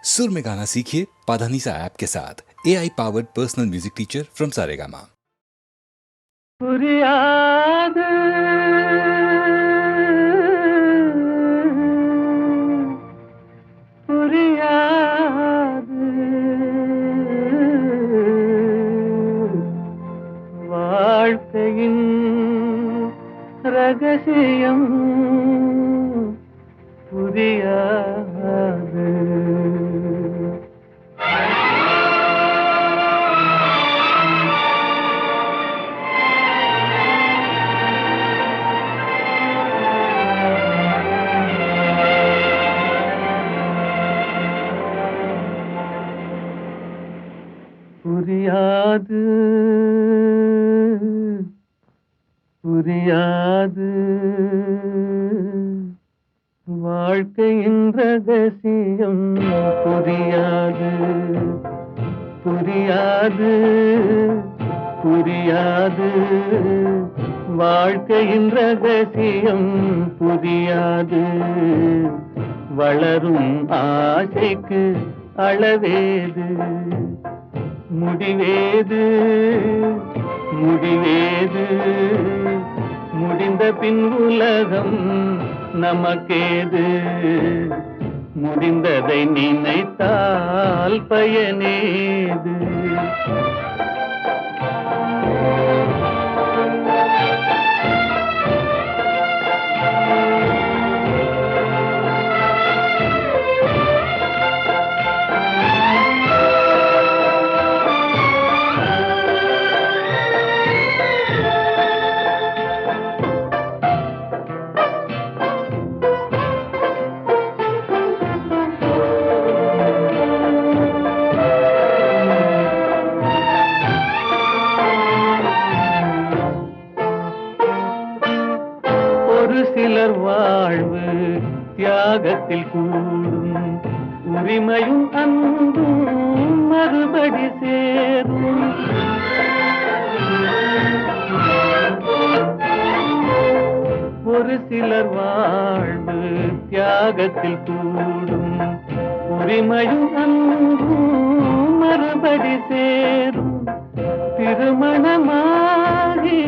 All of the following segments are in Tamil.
सुर में गाना सीखिए पाधानीसा ऐप के साथ। AI powered personal music teacher from Saregama. புரியாது புரியாது வாழ்க்கையின் ரகசியம் புரியாது. புரியாது புரியாது வாழ்க்கையின் ரகசியம் புரியாது புரியாது புரியாது வாழ்க்கையின் ரகசியம் புரியாது. வளரும் ஆசைக்கு அளவேது, முடிவேது முடிவேது, முடிந்த பின் உலகம் நமக்கேது. முடிந்ததை நினைத்தால் பயனேது. ஒரு சிலர் வாழ்வு தியாகத்தில் கூடும், உரிமையும் அன்பும் மறுபடி சேரும். ஒரு சிலர் வாழ்வு தியாகத்தில் கூடும், உரிமையும் அன்பும் மறுபடி சேரும். திருமணமாகி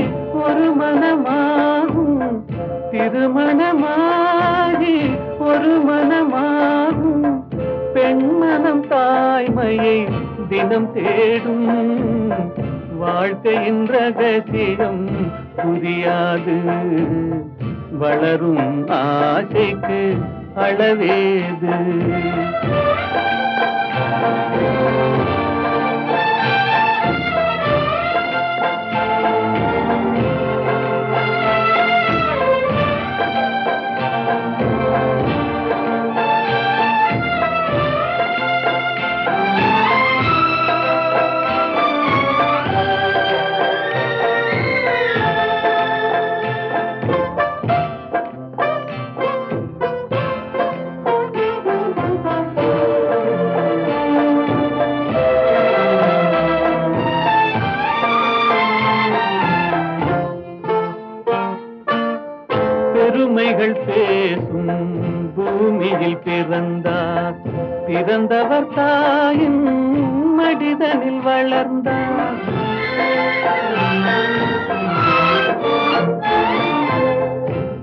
ஒரு மனமாகும், திருமணமாகி ஒரு மனமாகும். பெண்மனம் தாய்மையை தினம் தேடும். வாழ்க்கையின் ரகசியம் புரியாது. வளரும் ஆசைக்கு அளவேது. பெருமைகள் பேசும் பூமியில் பிறந்தார், பிறந்தவர் தாயின் மடிதனில் வளர்ந்தார்.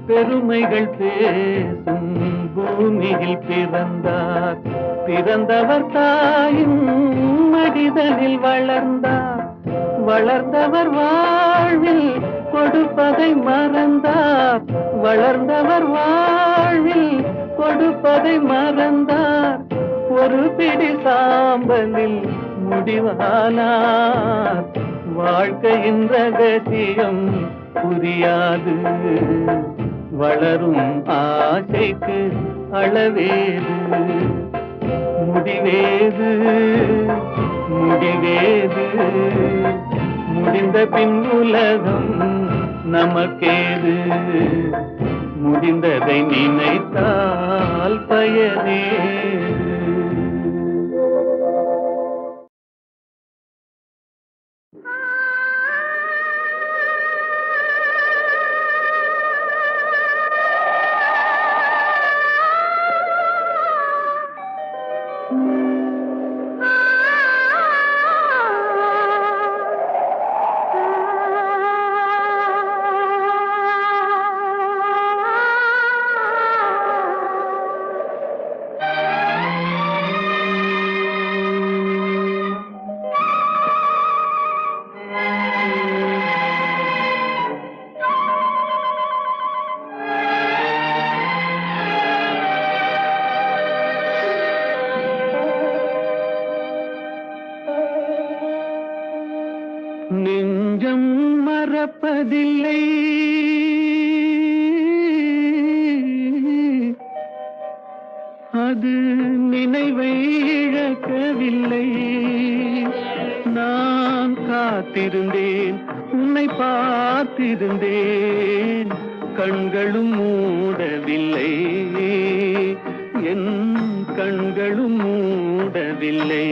பெருமைகள் பேசும் பூமியில் பிறந்தார், பிறந்தவர் தாயின் மடிதனில் வளர்ந்தார். வளர்ந்தவர் வாழ்வில் கொடுப்பதை மறந்தார், வளர்ந்தவர் வாழ்வில் கொடுப்பதை மறந்தார். ஒரு பிடி சாம்பலில் முடிவானார். வாழ்க்கையின் ரகசியம் புரியாது. வளரும் ஆசைக்கு அளவேது. முடிவேது முடிவேது, முடிந்த பின் உலகம் நமக்கேது. முடிந்ததை நினைத்தால் பயனேது. நெஞ்சம் மறப்பதில்லை, அது நினைவை இழக்கவில்லை. நான் காத்திருந்தேன், உன்னை பார்த்திருந்தேன், கண்களும் மூடவில்லை, என் கண்களும் மூடவில்லை.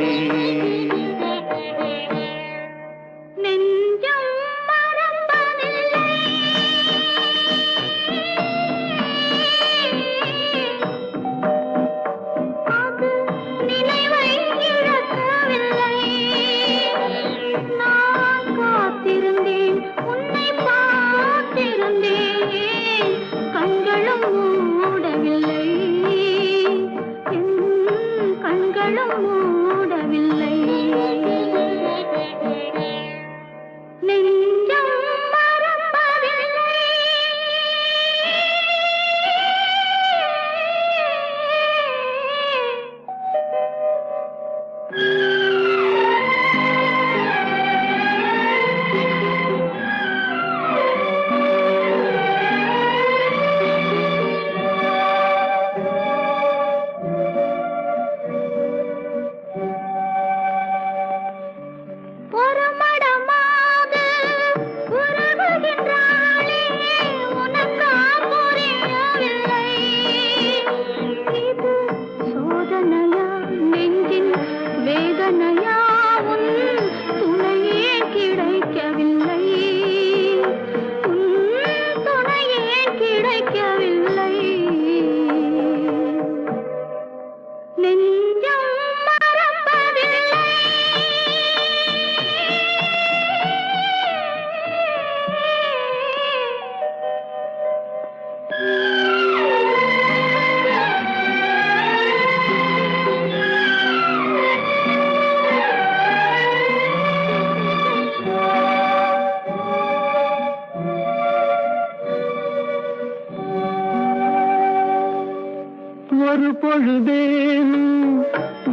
ஒரு பொழுதேனும்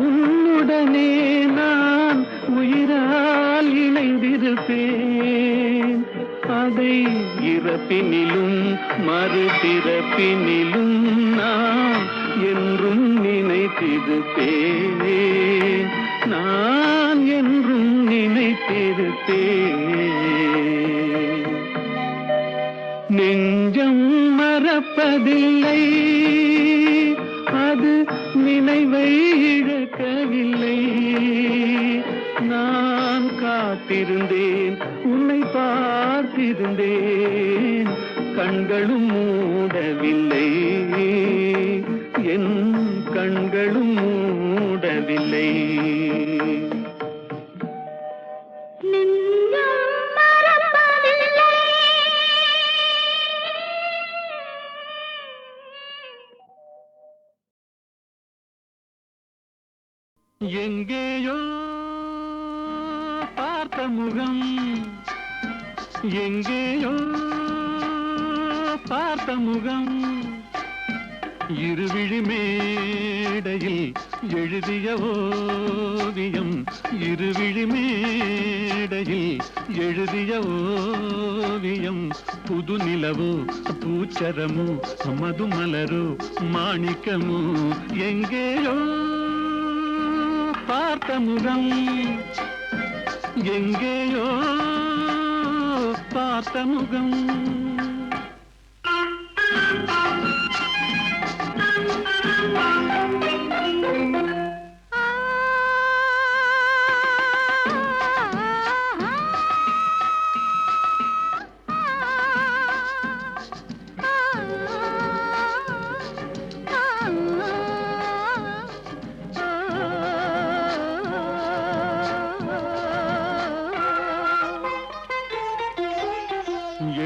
உன்னுடனே நான் உயிரால் இணைந்திருப்பேன். அதை இறப்பினிலும் மறுபிறப்பினிலும் நான் என்றும் நினைத்திருப்பேன், நான் என்றும் நினைத்திருப்பேன். நெஞ்சம் மறப்பதில்லை, அது நினைவை இழக்கவில்லை. நான் காத்திருந்தேன், உன்னை பார்த்திருந்தேன், கண்களும் மூடவில்லை, என் கண்களும் மூடவில்லை. எங்கேயோ பார்த்த முகம், எங்கேயோ பார்த்த முகம், இருவிழி மேடையில் எழுதிய ஓவியம், இருவிழி மேடையில் எழுதிய ஓவியம். புது நிலவோ பூச்சரமோ மதுமலரோ மாணிக்கமோ, எங்கேயோ பார்த்த முகம், எங்கேயோ பார்த்த முகம்.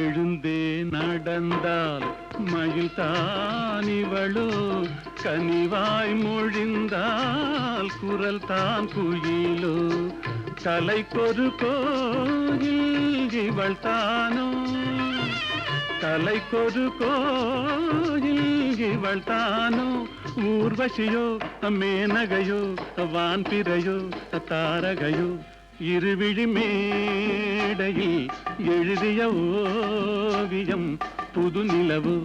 எழுந்தே நடந்தால் மயில் தானிவளோ, கனிவாய் மொழிந்தால் குரல் தான் குயிலோ, தலைக்கொரு கோயில் இவள் தானோ, தலைக்கொரு கோயில் இவள் தானோ. ஊர்வசியோ மேனகையோ வான்பிறையோ தாரகையோ, இருவிழி மேடையில் எழுதிய ஓவியம் புது நிலவு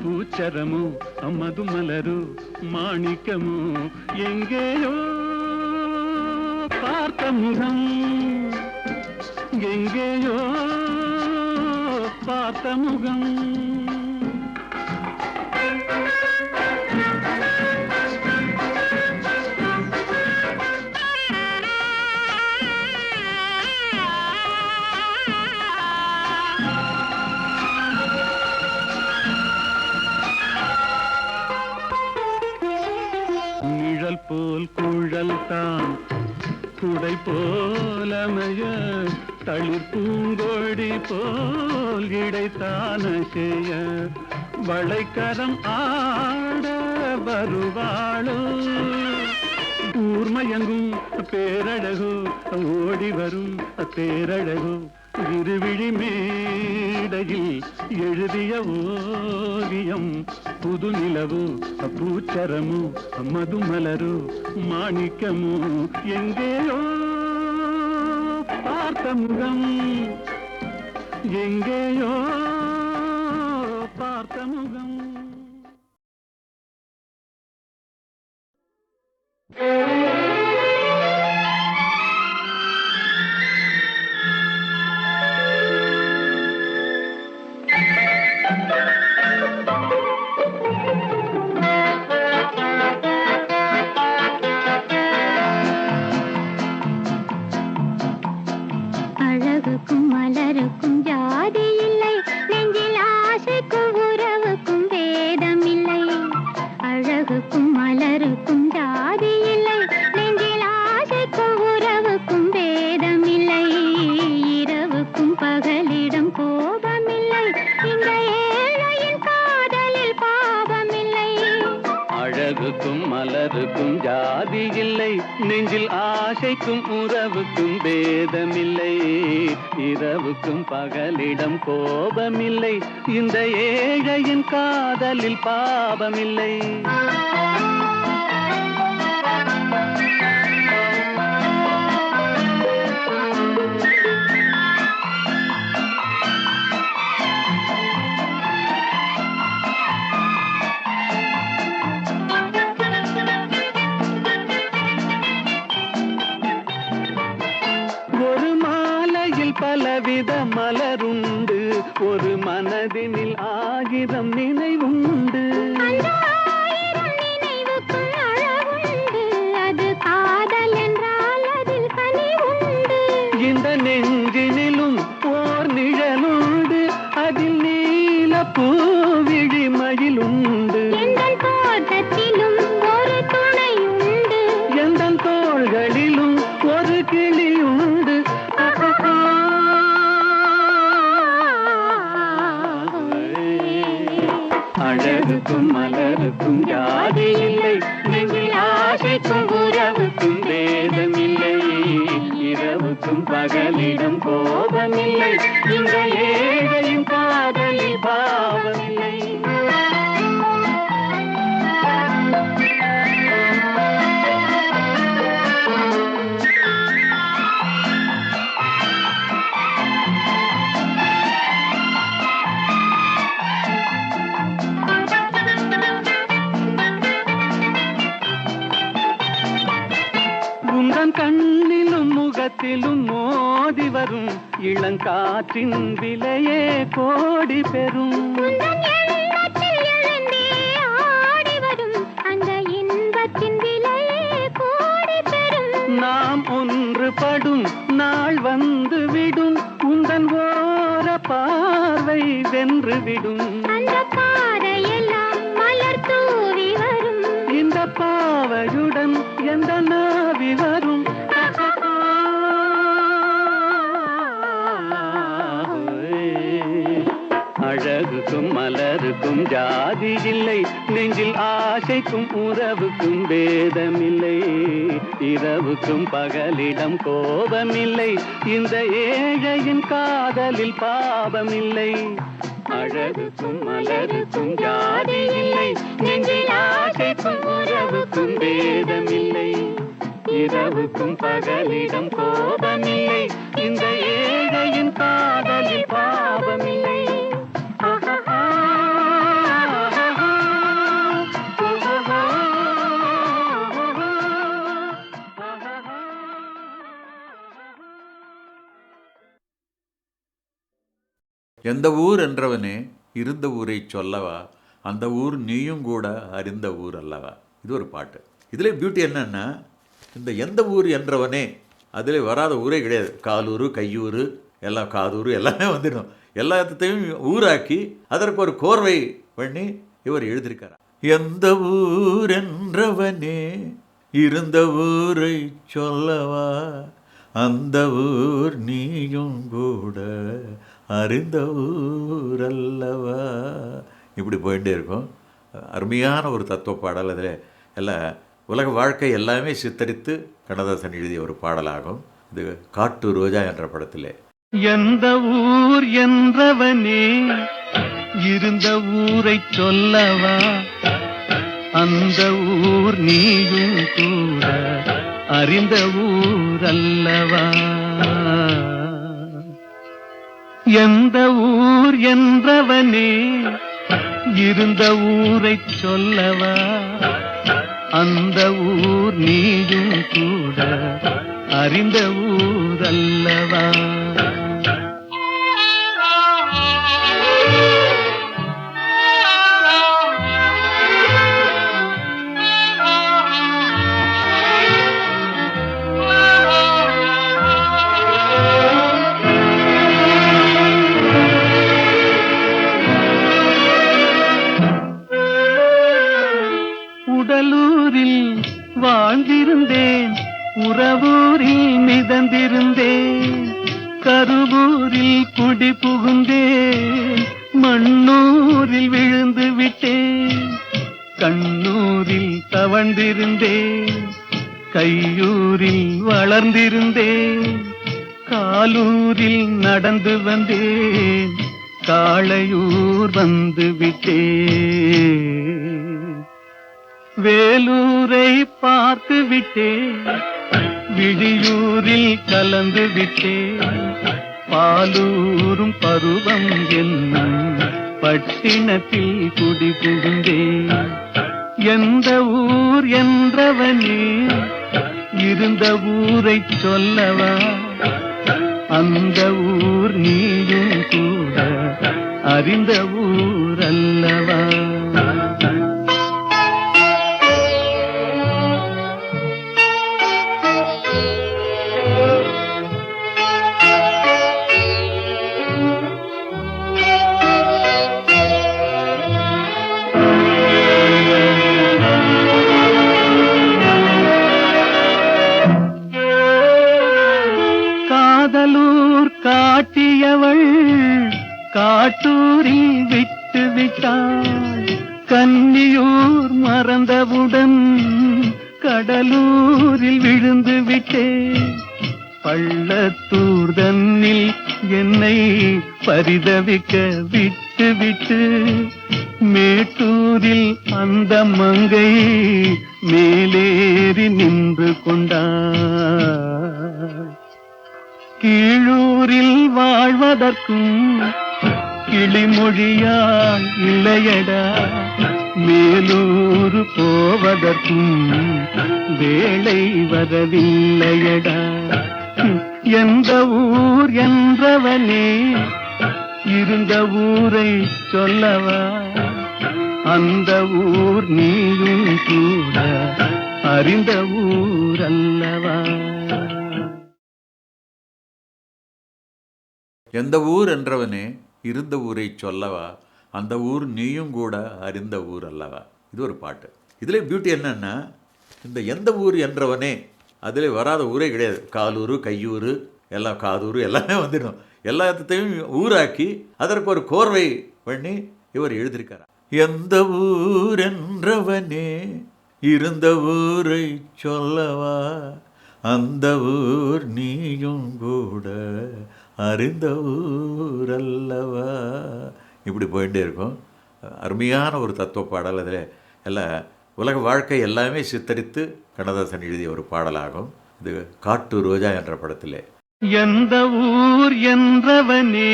பூச்சரமு மது மலரு மாணிக்கமு எங்கேயோ பார்த்த முகம் எங்கேயோ பார்த்த முகம் நிழல் போல் குழல் தான் குடை போலமைய தளிர் பூங்கொடி போல் இடைத்தான செய்ய வளைக்கரம் ஆட வருவாளோ ஊர்மயங்கும் பேரழகோ ஓடி வரும் பேரழகோ இருவிழி மேடையில் எழுதிய ஓவியம் புது நிலவு பூச்சரமு மது மலரு மாணிக்கமு எங்கேயோ பார்த்த முகம் எங்கேயோ பார்த்த முகம் அழகுக்கும் மலருக்கும் ஜாதி இல்லை, நெஞ்சில் ஆசைக்கும் உறவுக்கும் வேதம் இல்லை. அழகுக்கும் மலருக்கும் ஜாதி இல்லை, நெஞ்சில் ஆசைக்கும் உறவுக்கும் வேதம் இல்லை. இரவுக்கும் பகலிடம் கோபமில்லை, இந்த ஏழையின் காதலில் பாவமில்லை. அழகுக்கும் மலருக்கும் ஜாதி இல்லை, நெஞ்சில் ஆசைக்கும் உறவுக்கும் பேதமில்லை. இரவுக்கும் பகலிடம் கோபமில்லை, இந்த ஏழையின் காதலில் பாவமில்லை. ஒரு மாலையில் பலவித மலருண்டு, ஒரு மனதினில் ஆயிரம் நினைவுண்டு. அந்த ஆயிரம் நினைவுக்கும் அழகுண்டு, அது காதல் என்றால் அதில் கனிவுண்டு. இந்த நெஞ்சினிலும் ஓர் நிழலுண்டு, அதில் நீல பூவிழி மயிலுண்டு. எந்தன் தோட்டத்திலும் ஒரு துணையுண்டு, எந்தன் தோள்களிலும் ஒரு கிளியுண்டு. அழகுக்கும் மலருக்கும் ஜாதி இல்லை, நெஞ்சில் ஆசைக்கும் உறவுக்கும் வேதமில்லை. இரவுக்கும் பகலிடம் கோபமில்லை, இந்த ஏழையின் காதலில் பாவமில்லை. உந்தன் கண்ணிலும் முகத்திலும் மோதி வரும் இளங்காற்றின் விலையே கோடி பெறும். உந்தன் எண்ணத்தில் எழுந்தே ஆடி வரும் அந்த இன்பத்தின் விலையே கோடி பெறும். நாம் ஒன்றுபடும் நாள் வந்து விடும், உந்தன் ஓர பார்வை வென்று விடும். அந்த பாறையெல்லாம் மலர் தூவி வரும், இந்த பாவையுடன் எந்த நாவி வரும். அழகுக்கும் மலருக்கும் ஜாதி இல்லை, நெஞ்சில் ஆசைக்கும் உறவுக்கும் வேதமில்லை. இரவுக்கும் பகலிடம் கோபமில்லை, இந்த ஏழையின் காதலில் பாவமில்லை. அழகுக்கும் மலருக்கும் ஜாதி இல்லை, நெஞ்சில் ஆசைக்கும் உறவுக்கும் வேதமில்லை. இரவுக்கும் பகலிடம் கோபமில்லை, இந்த ஏழையின் காதலில் பாவமில்லை. எந்த ஊர் என்றவனே இருந்த ஊரை சொல்லவா, அந்த ஊர் நீயும் கூட அறிந்த ஊர் அல்லவா. இது ஒரு பாட்டு. இதில் பியூட்டி என்னன்னா, இந்த எந்த ஊர் என்றவனே அதில் வராத ஊரே கிடையாது. காலூர், கையூர், எல்லாம் காதூர் எல்லாமே வந்துடும். எல்லாத்தையும் ஊராக்கி அதற்கு ஒரு கோர்வை பண்ணி இவர் எழுதியிருக்கார். எந்த ஊர் என்றவனே இருந்த ஊரை சொல்லவா, அந்த ஊர் நீயும் கூட அறிந்த ஊர் அல்லவா. இப்படி போயிட்டே இருக்கும். அருமையான ஒரு தத்துவ பாடல். அதில் எல்லாம் உலக வாழ்க்கை எல்லாமே சித்தரித்து கண்ணதாசன் எழுதிய ஒரு பாடலாகும். இது காட்டு ரோஜா என்ற படத்திலே. எந்த ஊர் என்றவனே இருந்த ஊரை சொல்லவா, அந்த ஊர் நீயும் கூட அறிந்த ஊர் அல்லவா. எந்த ஊர் என்றவனே இருந்த ஊரை சொல்லவா, அந்த ஊர் நீயும் கூட அறிந்த ஊர் அல்லவா. உடலூரில் வாழ்ந்திருந்தேன், உறவூரில் மிதந்திருந்தேன், கருவூரில் குடி புகுந்தேன், மண்ணூரில் விழுந்து விட்டேன், கண்ணூரில் தவழ்ந்திருந்தேன், கையூரில் வளர்ந்திருந்தேன், காலூரில் நடந்து வந்தேன், காளையூர் வந்து விட்டேன், வேலூரை பார்த்து விட்டேன், விழியூரில் கலந்து விட்டேன், பாலூரும் பருவம் என்னும் பட்டினத்தில் குடி புகுந்தேன். எந்த ஊர் என்றவனே இருந்த ஊரை சொல்லவா, அந்த ஊர் நீயும் கூட அறிந்த ஊர் அல்லவா. காதலூர் காட்டியவள் காட்டூரில் விட்டு விட்டாள், கன்னியூர் மறந்தவுடன் கடலூரில் விழுந்து விட்டேன், பள்ளத்தூர் தன்னில் என்னை பரிதவிக்க விட்டு விட்டு மேட்டூரில் அந்த மங்கை மேலேறி நின்று கொண்டாள். கீழூரில் வாழ்வதற்கும் கிளிமொழியால் இல்லையடா, மேலூர் போவதற்கும் வேளை வரவில்லையடா. எந்த ஊர் என்றவனே இருந்த ஊரை சொல்லவா, அந்த ஊர் நீயும் கூட அறிந்த ஊர் அல்லவா. எந்த ஊர் என்றவனே இருந்த ஊரை சொல்லவா, அந்த ஊர் நீயும் கூட அறிந்த ஊர் அல்லவா. இது ஒரு பாட்டு. இதில் பியூட்டி என்னன்னா, இந்த எந்த ஊர் என்றவனே அதில் வராத ஊரே கிடையாது. காலூர், கையூர், எல்லாம் காதூர் எல்லாமே வந்துடும். எல்லாத்தையும் ஊராக்கி அதற்கு ஒரு கோர்வை பண்ணி இவர் எழுதியிருக்கார். எந்த ஊர் என்றவனே இருந்த ஊரை சொல்லவா, அந்த ஊர் நீயும் கூட அறிந்த ஊர் அல்லவா. இப்படி போயிட்டே இருக்கும். அருமையான ஒரு தத்துவ பாடல். அதில் எல்லாம் உலக வாழ்க்கை எல்லாமே சித்தரித்து கண்ணதாசன் எழுதிய ஒரு பாடலாகும். இது காட்டு ரோஜா என்ற படத்திலே. எந்த ஊர் என்றவனே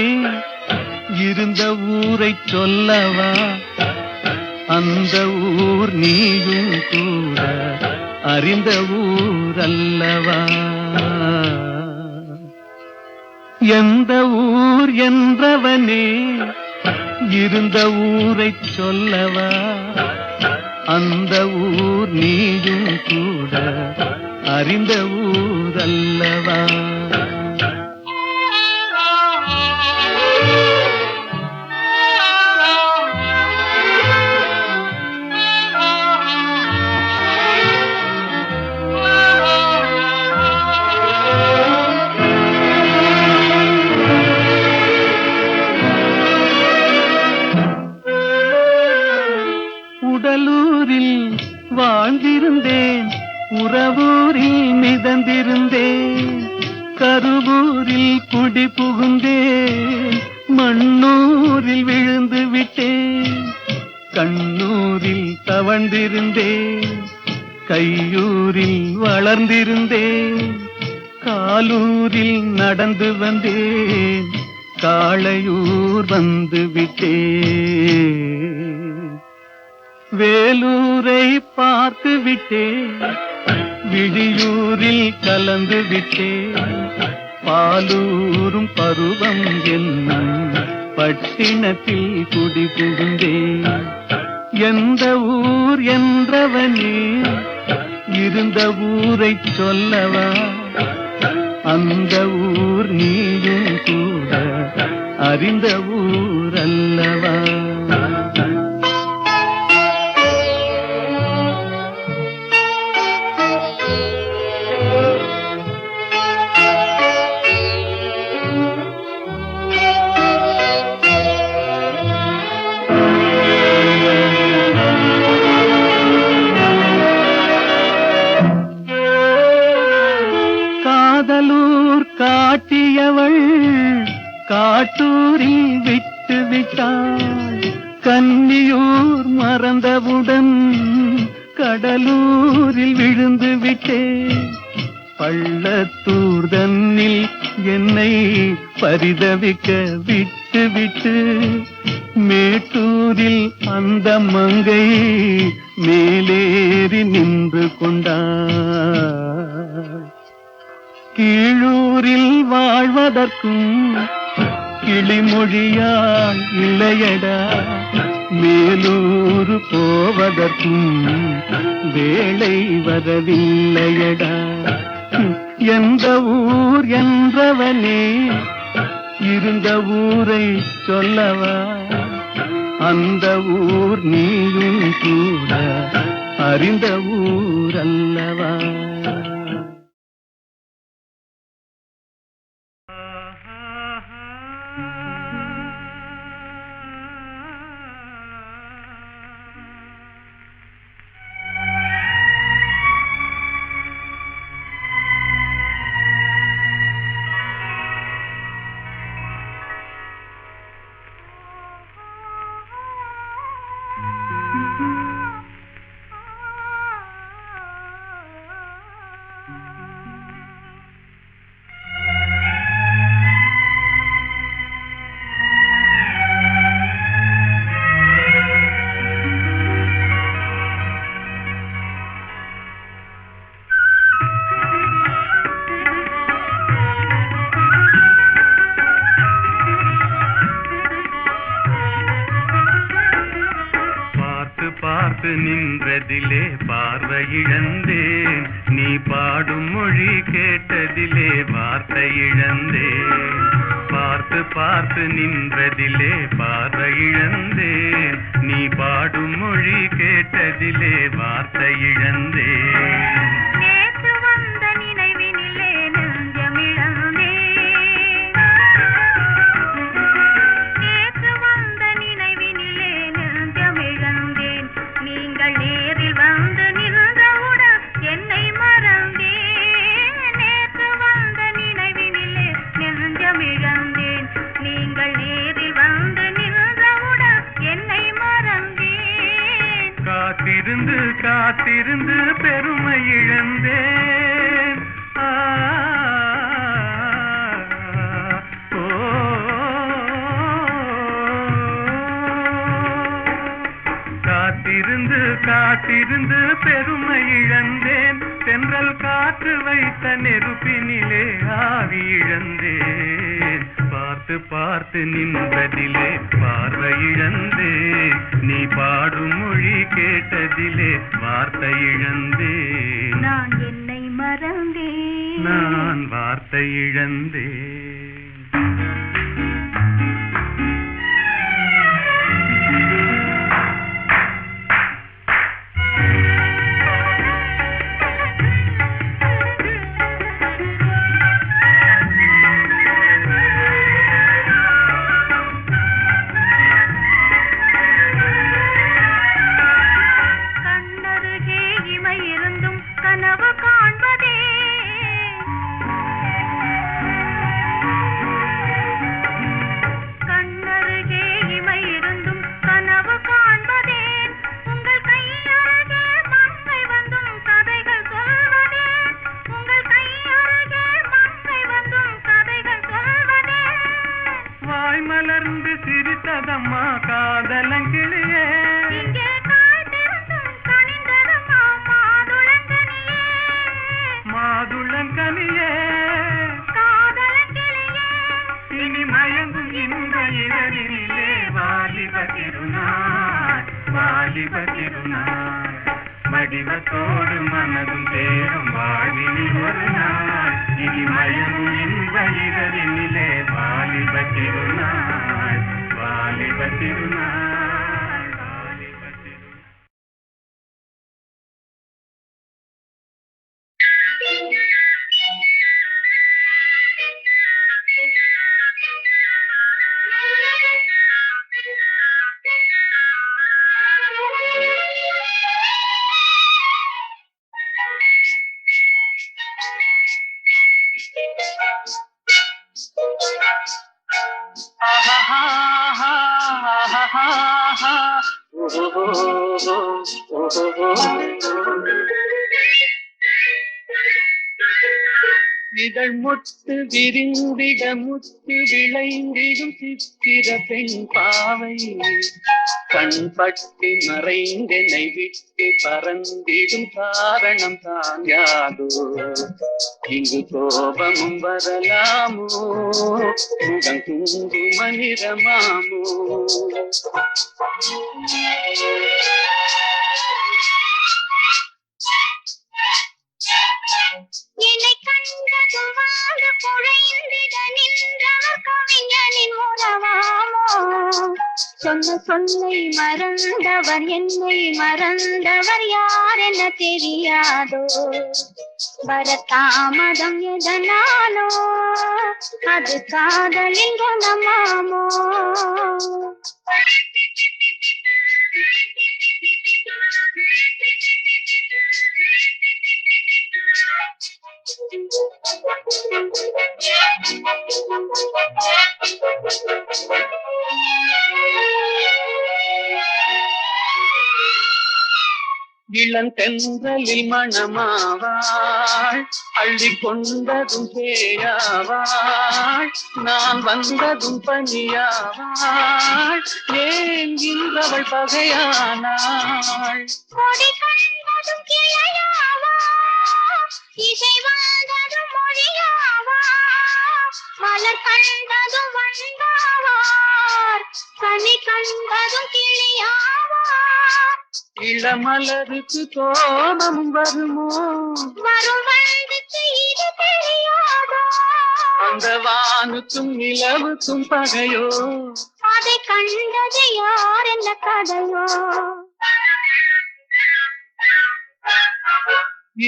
இருந்த ஊரை சொல்லவா, அந்த ஊர் நீயும் கூட அறிந்த ஊர் அல்லவா. எந்த ஊர் என்றவனே இருந்த ஊரை சொல்லவா, அந்த ஊர் நீயும் கூட அறிந்த ஊர் அல்லவா. உடலூரில் வாழ்ந்திருந்தேன், உறவூரில் மிதந்திருந்தேன், கருவூரில் குடி புகுந்தேன், மண்ணூரில் விழுந்து விட்டேன், கண்ணூரில் தவழ்ந்திருந்தேன், கையூரில் வளர்ந்திருந்தேன், காலூரில் நடந்து வந்தேன், காளையூர் வந்து விட்டேன். வேலூரை பார்த்து விட்டேன், விழியூரில் கலந்து விட்டேன், பாலூரும் பருவம் என்னும் பட்டினத்தில் குடி புகுந்தேன். எந்த ஊர் என்றவனே இருந்த ஊரை சொல்லவா, அந்த ஊர் நீயும் கூட அறிந்த ஊர் அல்லவா. காதலூர் காட்டியவள் காட்டூரில் விட்டு விட்டாள், கன்னியூர் மறந்தவுடன் கடலூரில் விழுந்து விட்டேன், பள்ளத்தூர் தன்னில் என்னை பரிதவிக்க விட்டு விட்டு மேட்டூரில் அந்த மங்கை மேலேறி நின்று கொண்டாள். கீழூரில் வாழ்வதற்கும் கிளிமொழியால் இல்லையடா, மேலூர் போவதற்கும் வேளை வரவில்லையடா. எந்த ஊர் என்றவனே இருந்த ஊரை சொல்லவா, அந்த ஊர் நீயும் கூட அறிந்த ஊர் அல்லவா. பார்த்து நின்றதிலே பார்வை இழந்தேன், நீ பாடும் மொழி கேட்டதிலே வார்த்தை இழந்தேன். பார்த்து பார்த்து நின்றதிலே பார்வை இழந்தேன், நீ பாடும் மொழி கேட்டதிலே வார்த்தை இழந்தேன். காத்திருந்து பற்று வைத்த நெருப்பினிலே ஆவி இழந்தேன். பார்த்து பார்த்து நின்றதிலே பார்வை இழந்தேன். நீ பாடும் மொழி கேட்டதிலே வார்த்தை இழந்தேன். நான் என்னை மறந்தேன். நான் வார்த்தை இழந்தேன். மலர்ந்து சிரித்ததம்மா காதலங்கிளியே. மாதுளங்கனியே இனி மயங்கும் இந்த இரவிலே வாலிப திருநாள். வாலிப திருநாள் வடிவத்தோடு மனதும் தேரும் வாழ்வினில் ஒரு நாள். இனி மயங்கும் இந்த இரவிலே வாலிப திருநாள். வாலிப திருநாள். வாலிப திருநாள். இதழ் முத்து விரிந்திட முத்து விளைந்திடும் சித்திர பெண் பாவை. கண் பட்டு மறைந்தெனை விட்டு பறந்திடும் காரணம் தான் யாதோ. இங்கு கோபமும் வரலாமோ, முகம் குங்கு மனிதமாமோ. என்னை கண்டது வாழ குழைந்திட நின்றவர் கவிஞனின் உறவாமோ. சொன்ன சொல்லை மறந்தவர் என்னை மறந்தவர் யார் என தெரியாதோ. வரதாமதம் எதனாலோ அது காதலின் குணமாமோ. இளந்தென்றலில் மணமாவாள், அள்ளி கொண்டதும் பேயாவாள். நான் வந்ததும் பனியாவாள், ஏன் இன்றவள் பகையானாள். கொடி கண்டதும் கிளையாவா, இசை வந்ததும் மொழியாவா. மலர் கண்டதும் வந்தாவார், கனி கண்டதும் கிளியாவா. இளமலருக்கு கோபம் வருமோ, வரும் வந்துச்சு இது தெரியாதோ. அந்த வானுக்கும் நிலவுக்கும் பகையோ. அதை கண்டது யார் என்ன கதையோ.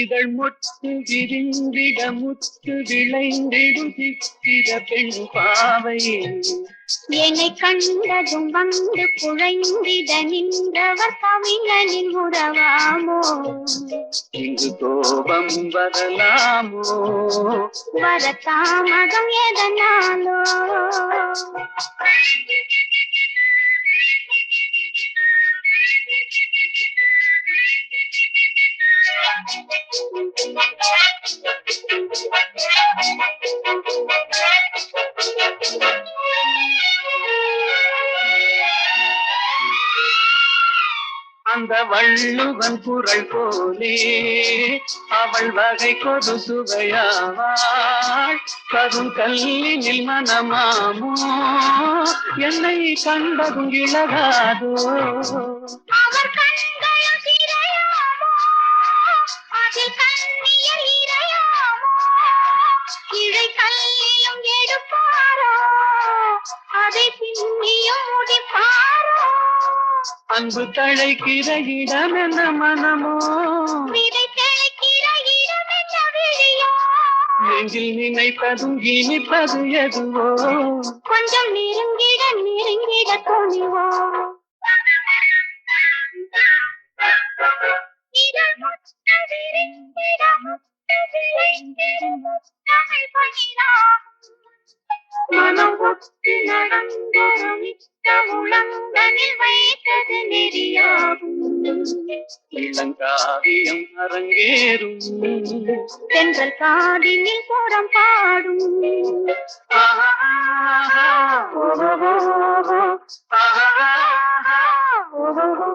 இதழ் முத்து விரிந்திட முத்து விளைந்திடும் சித்திர பெண் பாவை. என்னை கண்டதும் வந்து குழைந்திட நின்றவர் கவிஞனின் உறவாமோ. இங்கு கோபம் வரலாமோ, வரதாமதம் எதனாலோ. அந்த வள்ளுவன் குரல் போலே அவள் வகை கொடு சுவையாவாள் கரும் கல்லினில் மனமாமோ என்னை கண்டதும் இழகாதோ அவர் கண்கள் சிறையாமோ அதில் கண்ணியல் இறையாமோ இழை கல்லிலும் எடுப்பாரோ அதை பின்னியும் முடிப்பாரோ அன்பு தழைக்கிற இடம் என்ன மனமோ விதை தெளிக்கிற இடம் என்ன விழியோ நெஞ்சில் நினைப்பதும் இனிப்பது எதுவோ கொஞ்சம் நெருங்கிட நெருங்கிட துணிவோ இதழ் முத்து விரிந்திட முத்து விரைந்திடும் முத்தமிழ் பகிராகும் மனம் ஒத்து நடந்தொரு மிக்க உளங்கனில் வைத்தது நெறியாகும் இளங்காவியம் அரங்கேறும் தென்றல் காதினில் புறம் பாடும் ஆஹா, ஆஹா, ஓஹோ, ஓஹோ, ஆஹா, ஆஹா, ஓஹோ.